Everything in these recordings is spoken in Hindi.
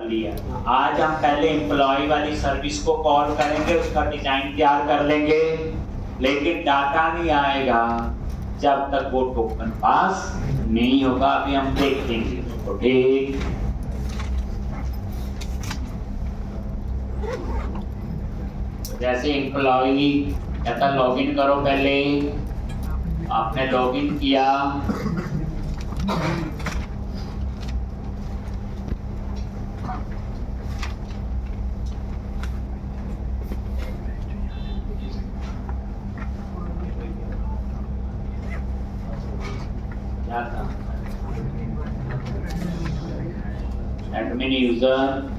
लिया। आज हम पहले एम्प्लॉय वाली सर्विस को कॉल करेंगे, उसका डिजाइन तैयार कर लेंगे, लेकिन डाटा नहीं आएगा जब तक वो टोकन पास नहीं होगा। अभी हम देखेंगे उसको। ठीक, जैसे एम्प्लॉय कहता लॉगिन करो, पहले आपने लॉगिन किया, एडमिन यूजर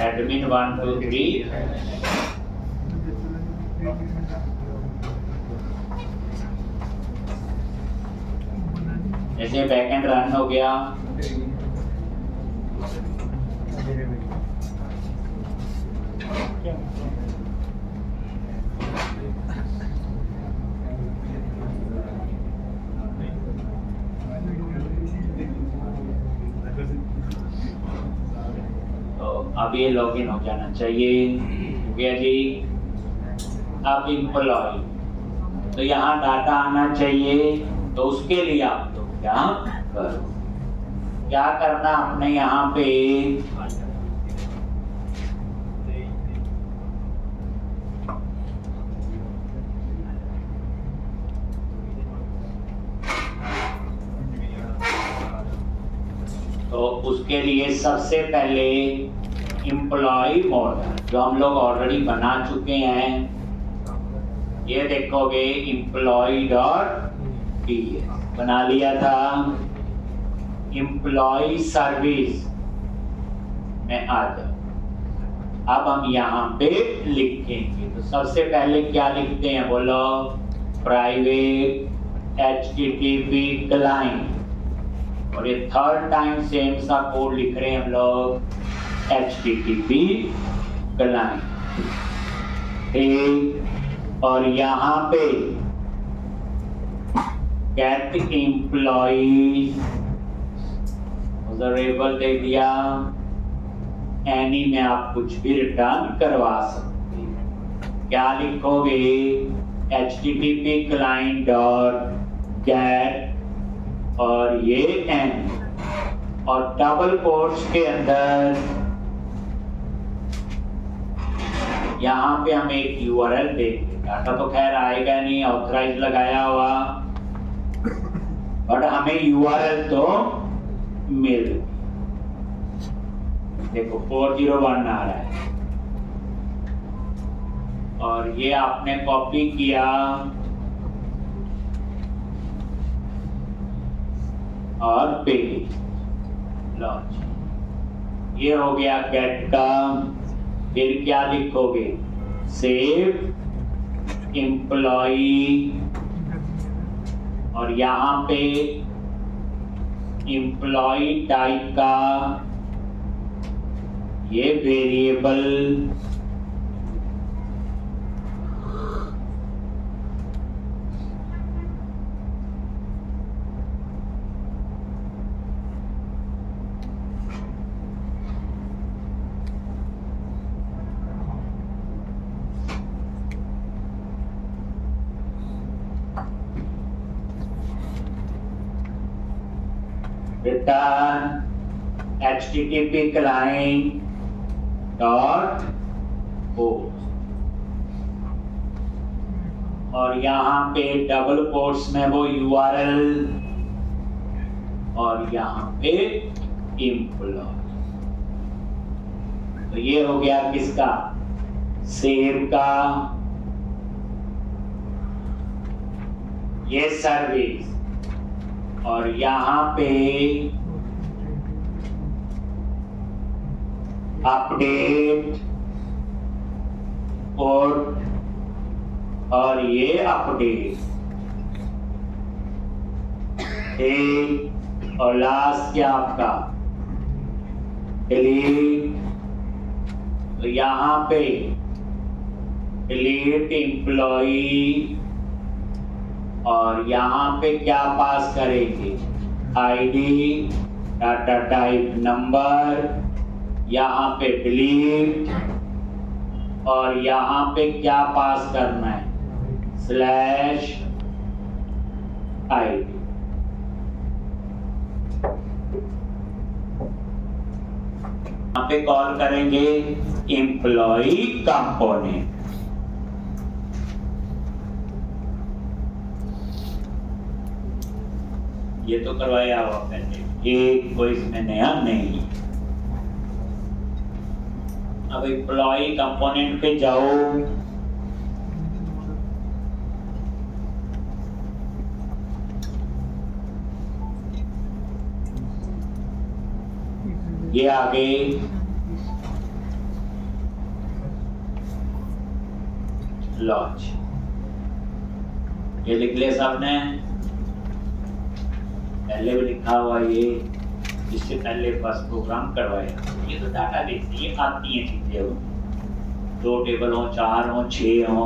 एडमिन 1 2 3, जैसे बैकएंड रन हो गया, अब ये लॉगिन हो जाना चाहिए। हो गया जी। अब एम्प्लॉय, तो यहाँ डाटा आना चाहिए, तो उसके लिए आप लोग क्या करो, क्या करना आपने यहाँ पे तो उसके लिए सबसे पहले एम्प्लॉय मॉडल जो हम लोग ऑलरेडी बना चुके हैं, ये देखोगे employee.ts बना लिया था। एम्प्लॉय सर्विस में आ जाओ। अब हम यहाँ पे लिखेंगे, तो सबसे पहले क्या लिखते हैं बोलो, प्राइवेट HTTP क्लाइंट, और ये थर्ड टाइम सेम सा कोड लिख रहे हैं हम लोग, HTTP क्लाइंट। ठीक, और यहाँ पे गेट एम्प्लॉई ऑब्जर्वेबल दे दिया, एनी में आप कुछ भी रिटर्न करवा सकते हैं। क्या लिखोगे, HTTP क्लाइंट डॉट गेट और ये एन, और डबल कोट्स के अंदर यहाँ पे हम एक URL देंगे। डाटा तो खैर आएगा नहीं, ऑथराइज लगाया हुआ, बट हमें URL तो मिल, देखो 401 आ रहा है, और ये आपने कॉपी किया और पेस्ट, लॉन्च, ये हो गया गेट का। फिर क्या लिखोगे, सेव एम्प्लॉई, और यहाँ पे एम्प्लॉई टाइप का ये variable return HTTP client dot host, और यहाँ पे डबल कोट्स में वो URL, और यहाँ पे एम्प्लॉय। तो ये हो गया किसका, सेव का, ये सर्विस, और यहाँ पे अपडेट और ये अपडेट, एक, और लास्ट क्या आपका डिलीट। तो यहाँ पे डिलीट एम्प्लॉई, और यहाँ पे क्या पास करेंगे, ID, डाटा टाइप नंबर, यहाँ पे डिलीट, और यहाँ पे क्या पास करना है, /id। यहाँ पे कॉल करेंगे एम्प्लॉय कंपोनेंट। ये तो करवाया हुआ पहले, एक कोई इसमें नया नहीं। अब एम्प्लॉय कंपोनेंट पे जाओ, ये आगे लॉन्च, ये लिख लिया सबने, पहले भी लिखा हुआ ये, इससे पहले फर्स्ट प्रोग्राम करवाया। ये तो डाटा बेस, ये आती हैं चीजें, 2 टेबल हो, 4 हो, 6 हो।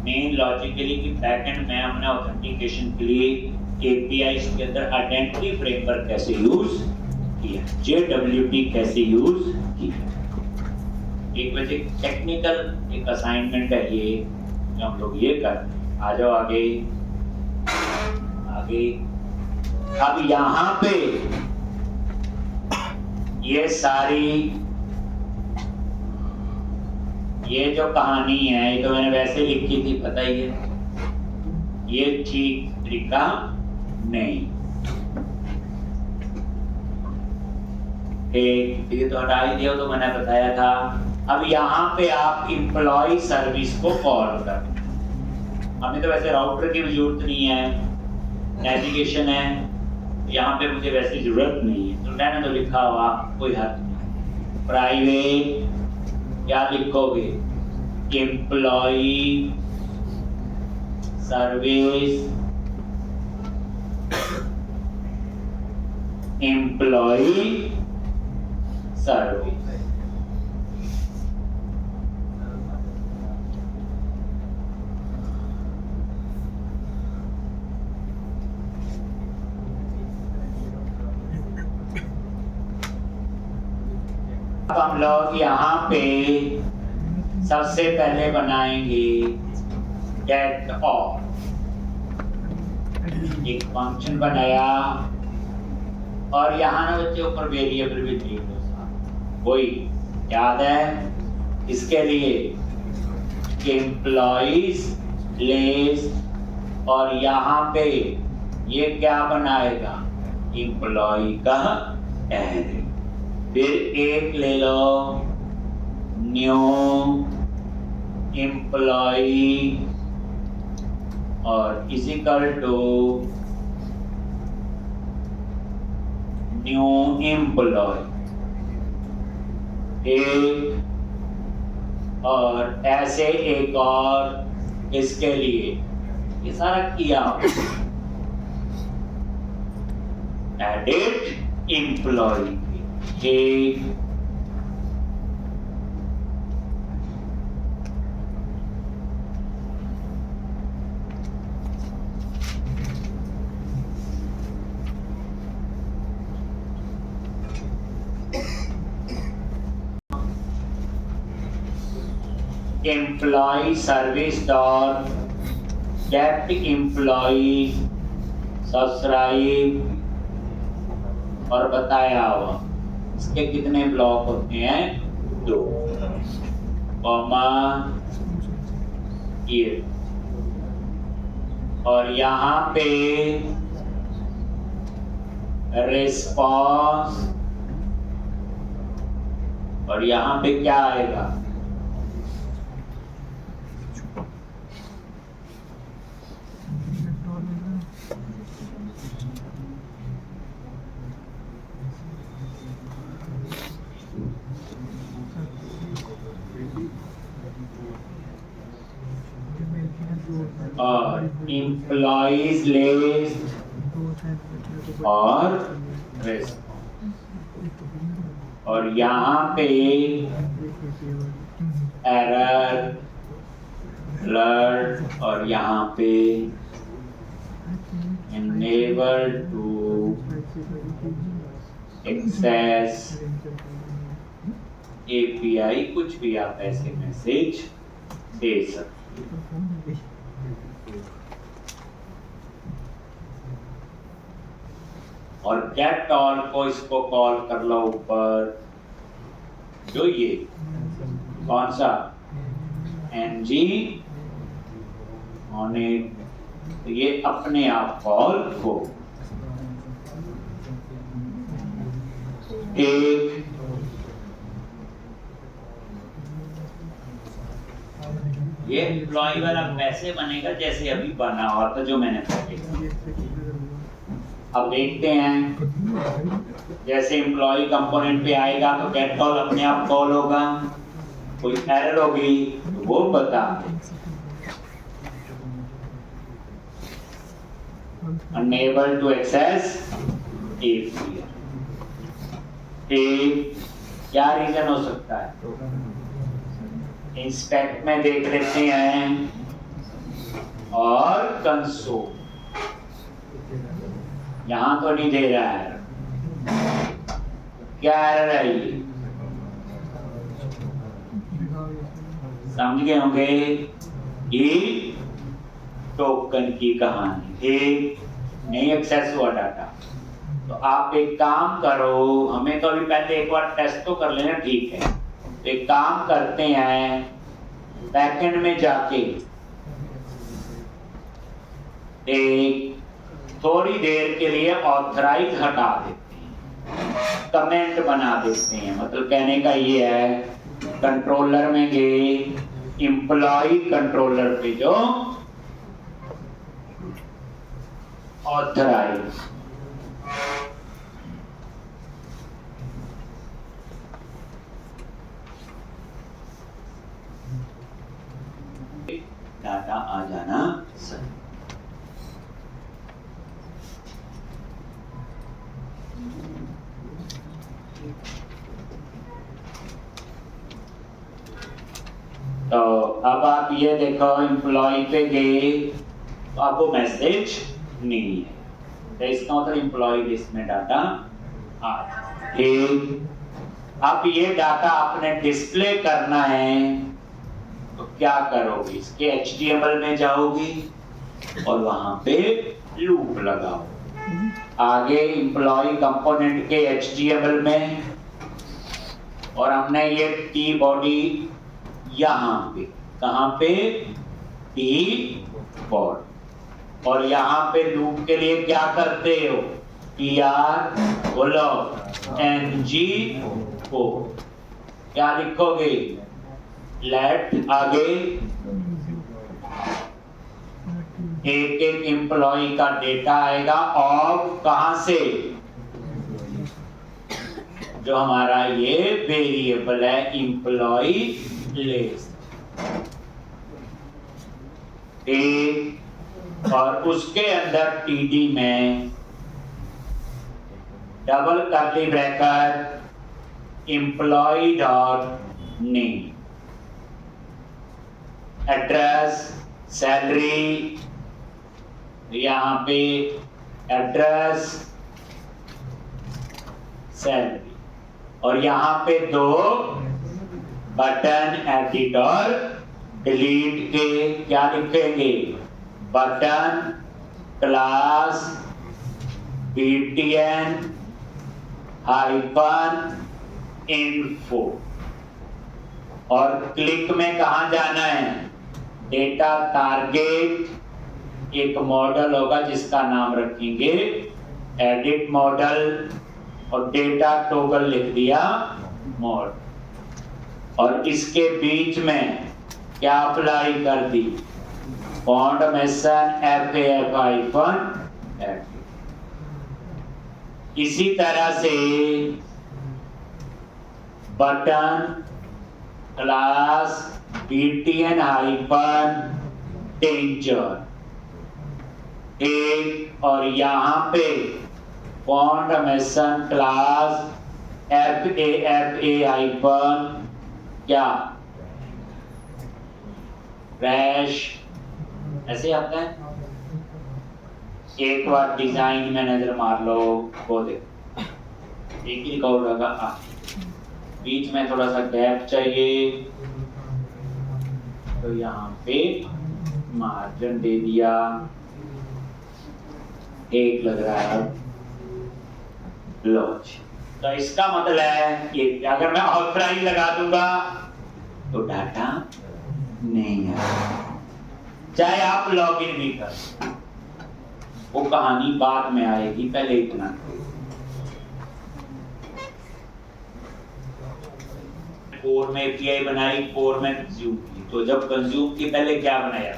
मेन लॉजिकली कि बैकएंड में हमने ऑथेंटिकेशन के लिए एपीआई के अंदर आइडेंटिटी फ्रेमवर्क कैसे यूज किया, JWT कैसे यूज किया। एक वजह टेक्निकल एक असाइनमेंट है ये, जो हम लोग ये करते हैं। आ जाओ आगे आगे। अब यहाँ पे ये सारी ये जो कहानी है, ये तो मैंने वैसे लिखी थी, पता ही है, ये ठीक तरीका नहीं। ये तो हटा ही दिया, तो मैंने बताया था। अब यहाँ पे आप एम्प्लॉय सर्विस को कॉल कर, हमें तो वैसे राउटर की भी जरूरत नहीं है, नेविगेशन है, यहाँ पे मुझे वैसे जरूरत नहीं है, तो मैंने तो लिखा हुआ, कोई हर्ज नहीं। प्राइवेट क्या लिखोगे, एम्प्लॉय सर्विस, एम्प्लॉय सर्विस। अब हम लोग यहाँ पे सबसे पहले बनाएंगे गेट ऑफ, एक फंक्शन बनाया, और यहाँ ना बच्चे ऊपर वेरिएबल भी थी, वही याद है। इसके लिए एम्प्लॉइज लिस्ट, और यहाँ पे ये क्या बनाएगा, एम्प्लॉय का एरे। फिर एक ले लो न्यू एम्प्लॉय, और इजिकल टू न्यू एम्प्लॉय एक, और ऐसे एक और इसके लिए। ये सारा किया, एडिट एम्प्लॉय एक, employee service dot get employee subscribe, और बताया हुआ इसके कितने ब्लॉक होते हैं, 2, कॉमा ये, और यहाँ पे रिस्पॉन्स, और यहाँ पे क्या आएगा, और एम्प्लॉइज लिस्ट और रिस्पॉन्स, और यहाँ पे एरर अलर्ट, और यहाँ पे enable to access API कुछ भी आप ऐसे मैसेज दे सकते हैं। और गेट ऑल को इसको कॉल कर लो ऊपर, जो ये कौन सा ng ऑन इट, तो ये अपने आप कॉल हो। एक ये एम्प्लॉय वाला वैसे बनेगा जैसे अभी बना हुआ था, जो मैंने पहले कहा। अब देखते हैं, जैसे एम्प्लॉय कंपोनेंट पे आएगा तो गेट कॉल अपने आप कॉल होगा, कोई एरर होगी तो वो बता दे। Unable to access API, क्या रीजन हो सकता है? इंस्पेक्ट में देख लेते हैं और कंसोल, यहां तो नहीं दे रहा है, क्या एरर है ये? समझ गए होंगे ये टोकन की कहानी। एक नहीं एक्सेस हुआ डाटा, तो आप एक काम करो, हमें तो अभी पहले एक बार टेस्ट तो कर लेना, ठीक है? तो एक काम करते हैं, बैकएंड में जाके एक थोड़ी देर के लिए ऑथराइज हटा देते हैं, कमेंट बना देते हैं। मतलब कहने का ये है, कंट्रोलर में गए, एम्प्लॉय कंट्रोलर पे जो ऑथराइज, डाटा आ जाना सही। तो अब आप ये देखो, एम्प्लॉय पे गए तो आपको मैसेज नहीं है, तो इसका मतलब एम्प्लॉय लिस्ट में डाटा आ गया। अब ये डाटा आपने डिस्प्ले करना है तो क्या करोगे? इसके HTML में जाओगी और वहां पे लूप लगाओ। आगे एम्प्लॉय कंपोनेंट के HTML में, और हमने ये टी बॉडी यहाँ पे, कहाँ पे? टी बॉडी, और यहाँ पे लूप के लिए क्या करते हो? tr बोलो ng को क्या लिखोगे? लेट आगे एक एक एम्प्लॉय का डेटा आएगा, ऑफ कहां से? जो हमारा ये वेरिएबल है एम्प्लॉय लिस्ट, और उसके अंदर टीडी में double curly bracket employ dot name, address, salary, यहाँ पे एड्रेस, सैलरी, और यहाँ पे दो बटन एडिट और डिलीट के क्या लिखेंगे? बटन क्लास btn -info, और क्लिक में कहा जाना है? डेटा टारगेट एक मॉडल होगा जिसका नाम रखेंगे एडिट मॉडल, और डेटा टोगल लिख दिया मॉडल, और इसके बीच में क्या अप्लाई कर दी? Font mason FAF-F। इसी तरह से बटन क्लास btn -danger एक, और यहाँ पे फॉन्ट मेसन क्लास FAFA क्या रैश, ऐसे आता है। एक बार डिजाइन में नजर मार लो, वो देखो एक ही रिकॉर्ड होगा। बीच में थोड़ा सा गैप चाहिए, तो यहाँ पे मार्जिन दे दिया, 1 लग रहा है। लो, तो इसका मतलब है कि अगर मैं ऑथराइज लगा दूंगा तो डाटा नहीं है, चाहे आप लॉगिन भी कर, वो कहानी बाद में आएगी, पहले इतना। कोर में एपीआई बनाई, कोर में कंज्यूम की, तो जब कंज्यूम की पहले क्या बनाया,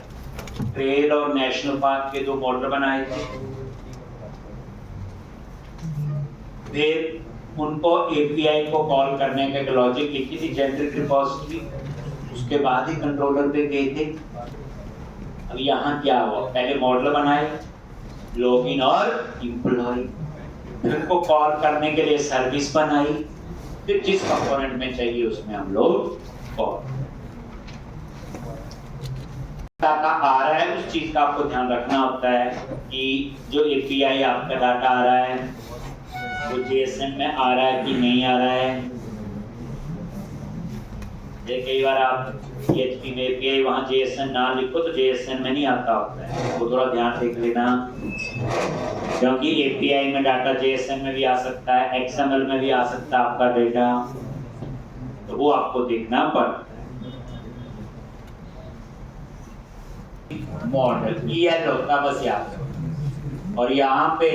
ट्रेल और नेशनल पार्क के 2 मॉडल बनाए थे, फिर उनको एपीआई को कॉल करने का लॉजिक लिखी थी, जेनेरिक रिपोजिटरी, उसके बाद ही कंट्रोलर पे गए थे। अब यहाँ क्या हुआ, पहले मॉडल बनाए, लॉगिन और एम्प्लॉय, फिर उनको कॉल करने के लिए सर्विस बनाई, फिर जिस कंपोनेंट में चाहिए उसमें हम लोग कॉल। डाटा आ रहा है उस चीज का आपको ध्यान रखना होता है कि जो एपीआई आपका डाटा आ रहा है वो जेएसएन में आ रहा है कि नहीं आ रहा है। कई बार आप PHP में एपीआई वहां जेएसएन ना लिखो तो जेएसएन में नहीं आता होता है, वो थोड़ा ध्यान देख लेना, क्योंकि एपीआई में डाटा जेएसएन में भी आ सकता है, एक्सएमएल में भी आ सकता है आपका डेटा, तो वो आपको देखना पड़ता है। मॉडल EL होता बस याद रखो, और यहाँ पे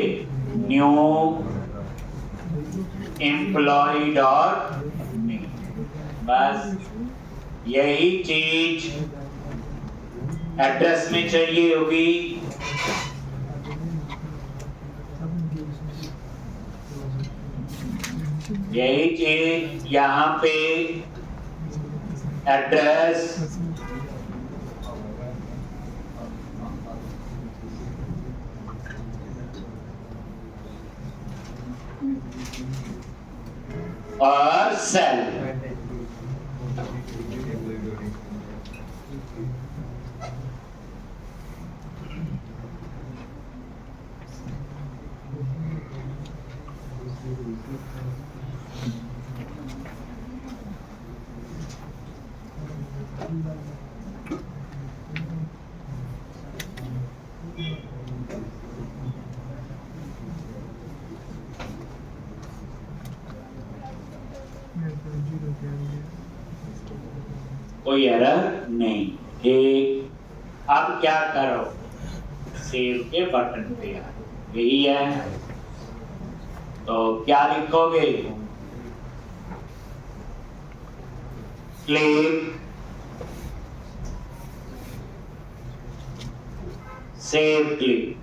न्यू एम्प्लॉय डॉट नेम, बस यही चीज एड्रेस में चाहिए होगी। यही चीज यहाँ पे एड्रेस और सेल। कोई एरर नहीं। ठीक, अब क्या करो, सेव के बटन पे आ, यही है, तो क्या लिखोगे, click save click.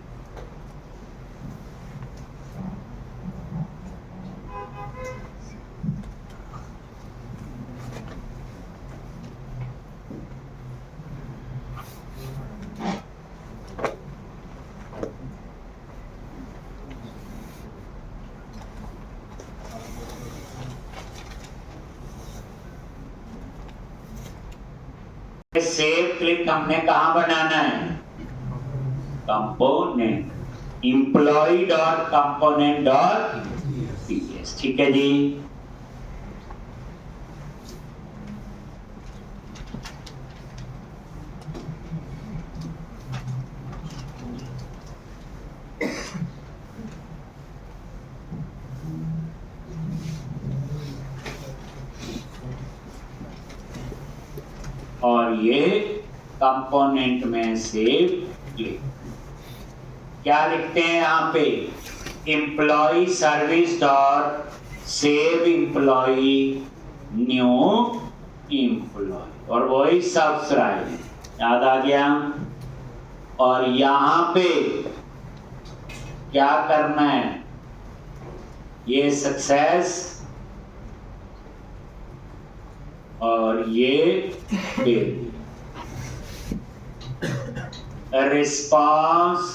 Save click हमने कहां बनाना है, component, employ dot component dot PS, ठीक है जी। और ये कंपोनेंट में सेव क्लिक, क्या लिखते हैं यहाँ पे, employee service dot save employee new employee, और वही सब्सक्राइब, याद आ गया। और यहाँ पे क्या करना है, ये सक्सेस और ये रिस्पांस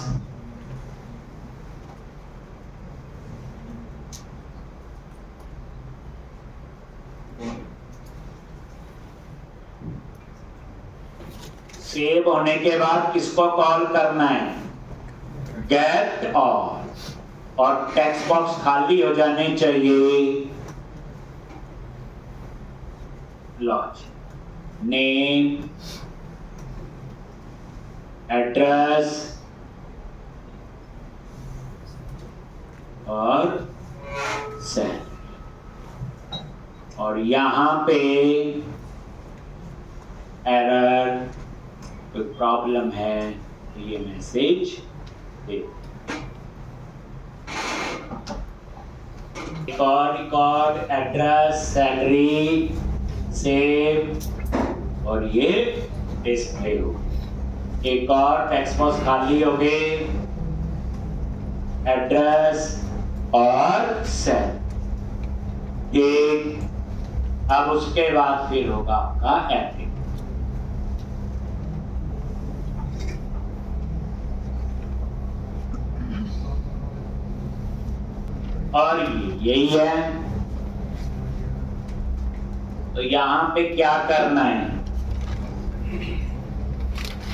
सेव होने के बाद किसको कॉल करना है, गेट ऑल, और टेक्स्ट बॉक्स खाली हो जाने चाहिए। लॉजिक नेम, एड्रेस और सैलरी। और यहां पे एरर, कोई प्रॉब्लम है तो ये मैसेज दे। रिकॉर्ड एड्रेस, सैलरी, सेव और ये डिस्प्ले हो। एक और टेक्स्ट बॉक्स खाली हो गए, एड्रेस और सेल। अब उसके बाद फिर होगा आपका एडिट। और यही है। तो यहां पे क्या करना है,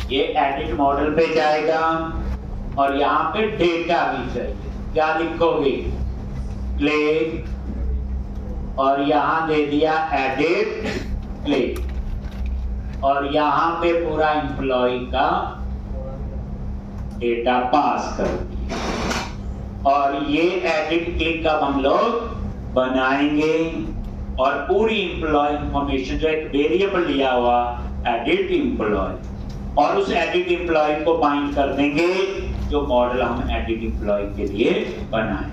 ये एडिट मॉडल पे जाएगा और यहाँ पे डेटा भी चाहिए। क्या लिखोगे, प्ले, और यहाँ दे दिया एडिट प्ले, और यहाँ पे पूरा एम्प्लॉय का डेटा पास कर दिया। और ये एडिट क्लिक अब हम लोग बनाएंगे और पूरी एम्प्लॉय इंफॉर्मेशन जो एक वेरिएबल लिया हुआ एडिट एम्प्लॉय, और उस एडिट एम्प्लॉय को बाइंड कर देंगे जो मॉडल हम एडिट एम्प्लॉय के लिए बनाए।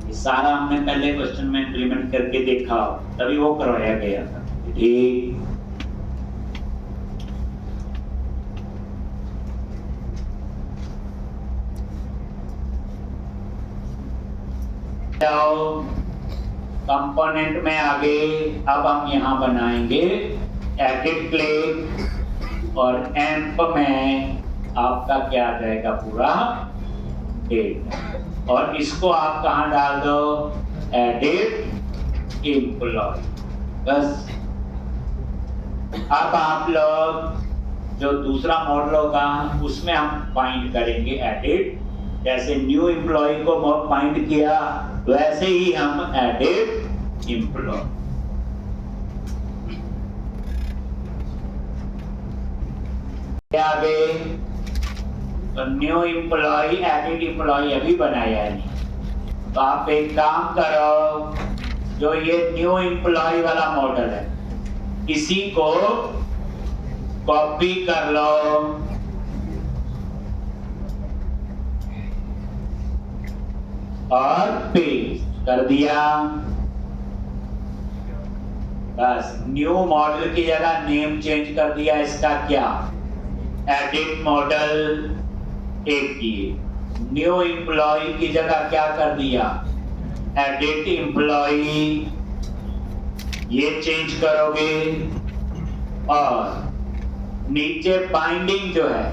ये सारा हमने पहले क्वेश्चन में इंप्लीमेंट करके देखा, तभी वो करवाया गया था। ठीक, कंपोनेंट में आगे अब हम यहां बनाएंगे एडिट क्लिक, और एम्प में आपका क्या आ जाएगा, पूरा डेटा। और इसको आप कहां डाल दो, एडिट एम्प्लॉय। बस अब आप लोग जो दूसरा मॉडल होगा उसमें हम फाइंड करेंगे एडिट। जैसे न्यू एम्प्लॉय को फाइंड किया वैसे ही हम एडिट एम्प्लॉय। आगे तो न्यू एम्प्लॉय, एडिट एम्प्लॉय अभी बनाया नहीं, तो आप एक काम करो, जो ये न्यू एम्प्लॉय वाला मॉडल है इसी को कॉपी कर लो और पेस्ट कर दिया। बस न्यू मॉडल की जगह नेम चेंज कर दिया, इसका क्या, एडिट मॉडल एक किए। न्यू एम्प्लॉय की जगह क्या कर दिया, एडिट एम्प्लॉय, ये चेंज करोगे। और नीचे बाइंडिंग जो है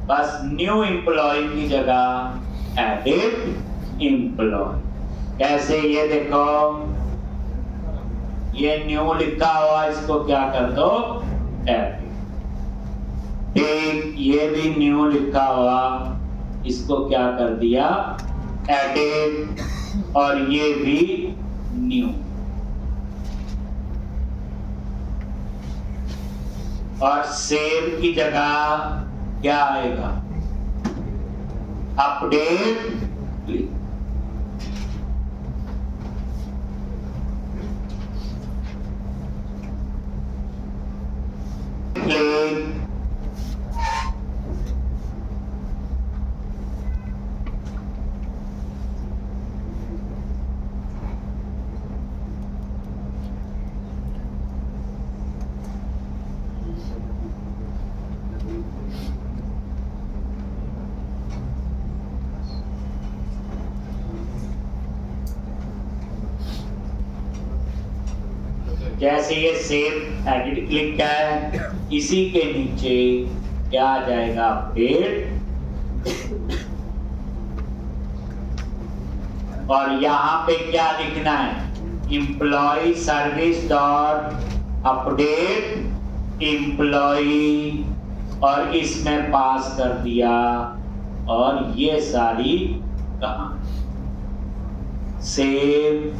बस न्यू एम्प्लॉय की जगह एडिट एम्प्लॉय। कैसे, ये देखो ये न्यू लिखा हुआ, इसको क्या कर दो, एडिट। ठीक, ये भी न्यू लिखा हुआ, इसको क्या कर दिया, एडिट। और ये भी न्यू। और सेव की जगह क्या आएगा, अपडेट क्लिक। क्लिक, जैसे ये सेव एडिट क्लिक का है, इसी के नीचे क्या आ जाएगा, अपडेट। और यहां पे क्या लिखना है, employee service dot update employee, और इसमें पास कर दिया। और ये सारी कहानी सेव,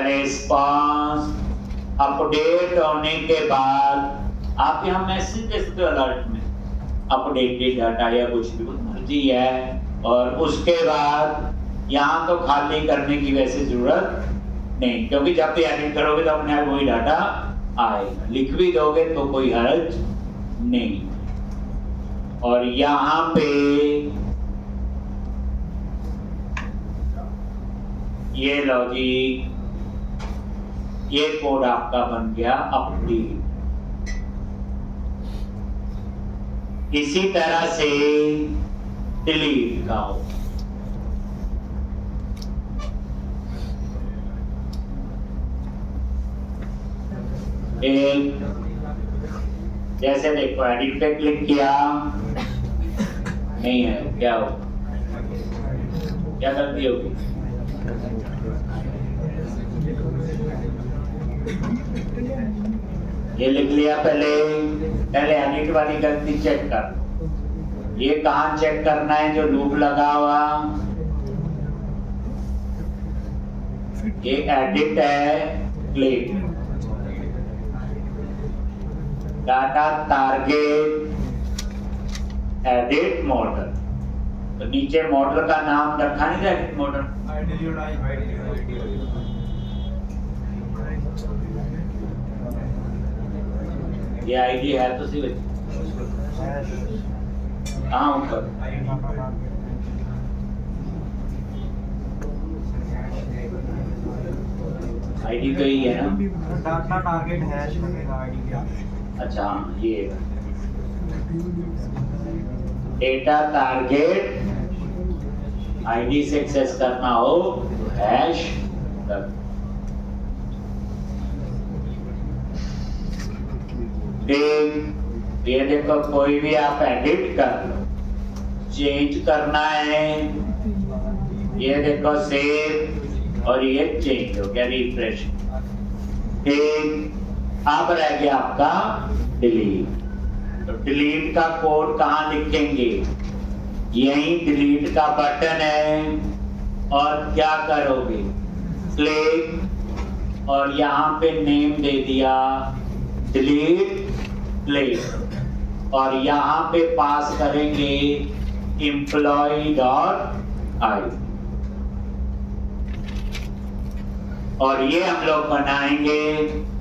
रिस्पॉन्स अपडेट होने के बाद आप यहाँ मैसेज दे सकते हो अलर्ट में, अपडेटेड डाटा या कुछ भी मर्जी है। और उसके बाद यहाँ तो खाली करने की वैसे जरूरत नहीं, क्योंकि जब भी एडिट करोगे तो अपने आप वही डाटा आएगा। लिख भी दोगे तो कोई हर्ज नहीं। और यहाँ पे ये लो जी, ये कोड आपका बन गया अपडेट। इसी तरह से डिलीट का हो, एक जैसे देखो एडिट पे क्लिक किया, नहीं है, क्या हो, क्या गलती होगी? ये लिख लिया, पहले एडिट वाली गलती चेक कर। ये कहाँ चेक करना है? जो लूप लगा हुआ, ये एडिट है, click data target edit model. तो नीचे मॉडल का नाम रखा नहीं था, एडिट मॉडल। ये आईडी है तो सी हाँ ऊपर आईडी तो ही है ना, डाटा टारगेट हैश लगेगा आईडी क्या? अच्छा ये डेटा टारगेट आईडी से एक्सेस करना हो तो हैश। ये देखो कोई भी आप एडिट कर लो, चेंज करना है, ये देखो सेव, और ये चेंज हो गया, रिफ्रेश। अब रह गया आपका डिलीट। तो डिलीट का कोड कहाँ लिखेंगे? यही डिलीट का बटन है, और क्या करोगे? क्लिक, और यहाँ पे नेम दे दिया डिलीट प्लेस, और यहाँ पे पास करेंगे employee.id, और ये हम लोग बनाएंगे,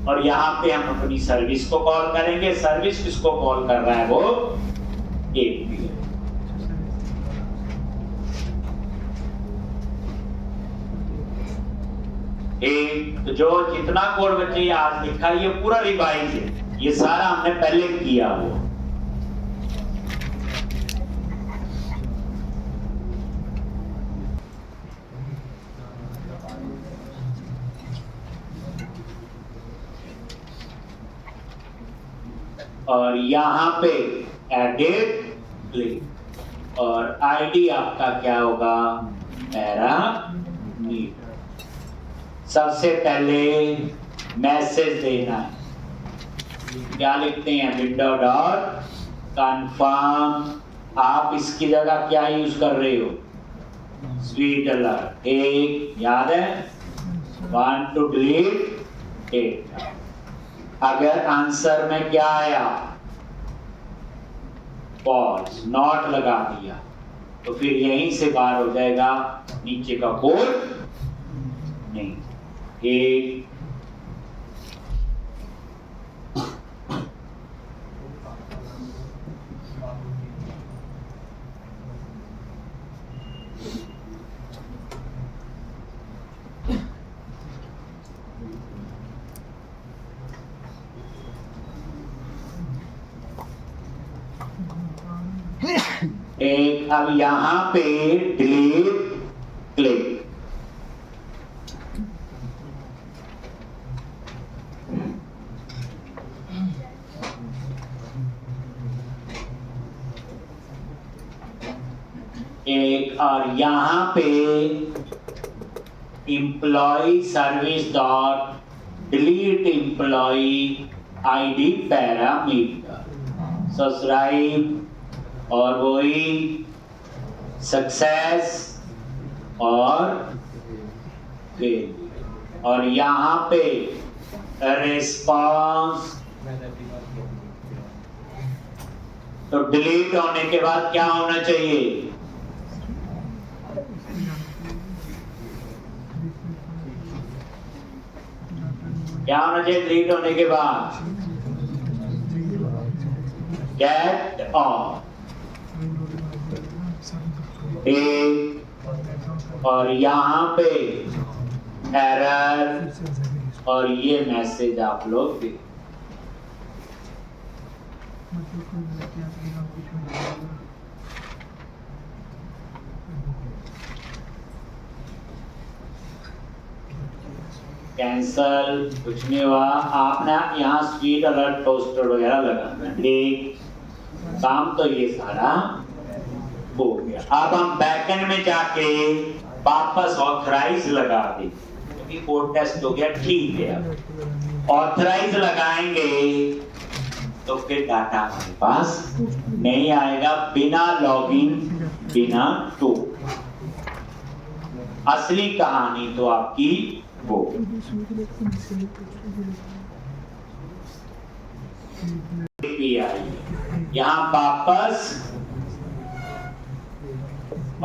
और यहाँ पे हम अपनी सर्विस को कॉल करेंगे। सर्विस किसको कॉल कर रहा है? वो API। तो जो जितना कोड बच्चे आज लिखा ये पूरा रिवाइज है, ये सारा हमने पहले किया वो। और यहाँ पे एडिट क्लिक, और आईडी आपका क्या होगा? पैरामीटर। सबसे पहले मैसेज देना है, क्या लिखते हैं? Window dot confirm. आप इसकी जगह क्या यूज कर रहे हो? Sweet alert. एक याद है, वांट टू डिलीट डेटा। अगर आंसर में क्या आया? फॉल्स, नॉट लगा दिया, तो फिर यहीं से बाहर हो जाएगा, नीचे का कोड नहीं। एक अब यहां पे डिलीट क्लिक, एक, और यहां पे employee service dot delete employee ID parameter. Subscribe और वही सक्सेस और फेल, और यहाँ पे रिस्पॉन्स। तो डिलीट होने के बाद क्या होना चाहिए? क्या होना चाहिए डिलीट होने के बाद? गेट ऑफ और यहाँ पे एरर, और ये मैसेज आप लोग देख। कैंसल, कुछ नहीं हुआ। आपने यहाँ स्वीट अलर्ट टोस्टर वगैरह लगाना। ठीक, काम तो ये सारा हो गया। अब हम बैकएंड में जाके वापस ऑथराइज लगा दें, क्योंकि कोड टेस्ट हो गया। ठीक है, ऑथराइज लगाएंगे तो फिर डाटा हमारे पास नहीं आएगा, बिना लॉगिन, बिना टोकन। असली कहानी तो आपकी वो। यहां वापस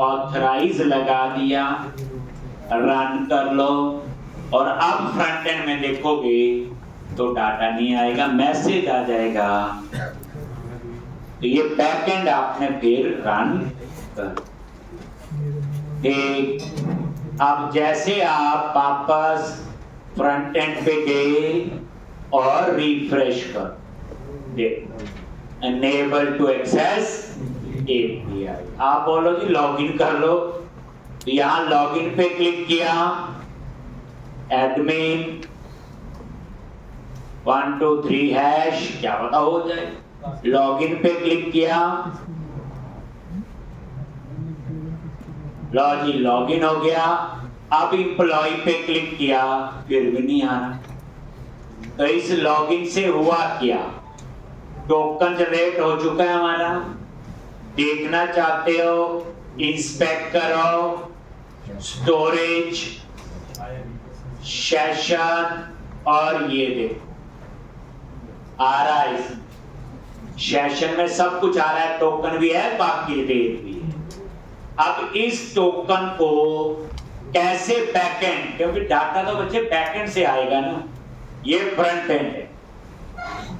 ऑथराइज लगा दिया, रन कर लो, और अब फ्रंट एंड में देखोगे तो डाटा नहीं आएगा, मैसेज आ जाएगा। तो ये बैक एंड आपने फिर रन कर। अब जैसे आप वापस फ्रंट एंड पे गए और रिफ्रेश कर, देखो एनेबल टू एक्सेस API। आप बोलो जी लॉगिन कर लो, तो यहां लॉगिन पे क्लिक किया, एडमिन 1 2 3 हैश, क्या पता हो जाए। लॉगिन पे क्लिक किया, लो जी लॉगिन हो गया। अब एम्प्लॉय पे क्लिक किया, फिर भी नहीं आ रहा। तो इस लॉगिन से हुआ क्या? टोकन जनरेट हो चुका है हमारा। देखना चाहते हो, इंस्पेक्ट करो, स्टोरेज, सेशन, और ये देखो आ रहा है। सेशन में सब कुछ आ रहा है, टोकन भी है, बाकी डेट भी है। अब इस टोकन को कैसे बैकएंड, क्योंकि डाटा तो बच्चे बैकएंड से आएगा ना, ये फ्रंट एंड है।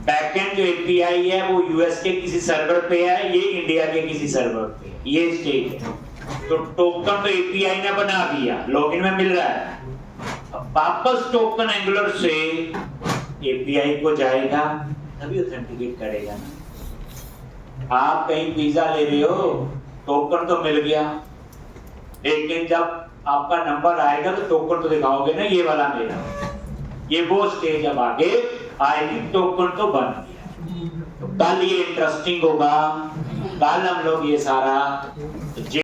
बैकएंड जो एपीआई है वो यूएस के किसी सर्वर पे है, ये इंडिया के किसी सर्वर पे है, ये स्टेट है। तो टोकन तो एपीआई ने बना दिया, लॉगिन में मिल रहा है। अब वापस टोकन एंगुलर से एपीआई को जाएगा, तभी ऑथेंटिकेट करेगा ना। आप कहीं पिज्जा ले रहे हो, टोकन तो मिल गया, लेकिन जब आपका नंबर आएगा तो टोकन तो दिखाओगे ना, ये वाला मेरा। ये वो स्टेज अब आगे आएगी, टोकन तो बन गया। तो कल ये इंटरेस्टिंग होगा, कल हम लोग ये सारा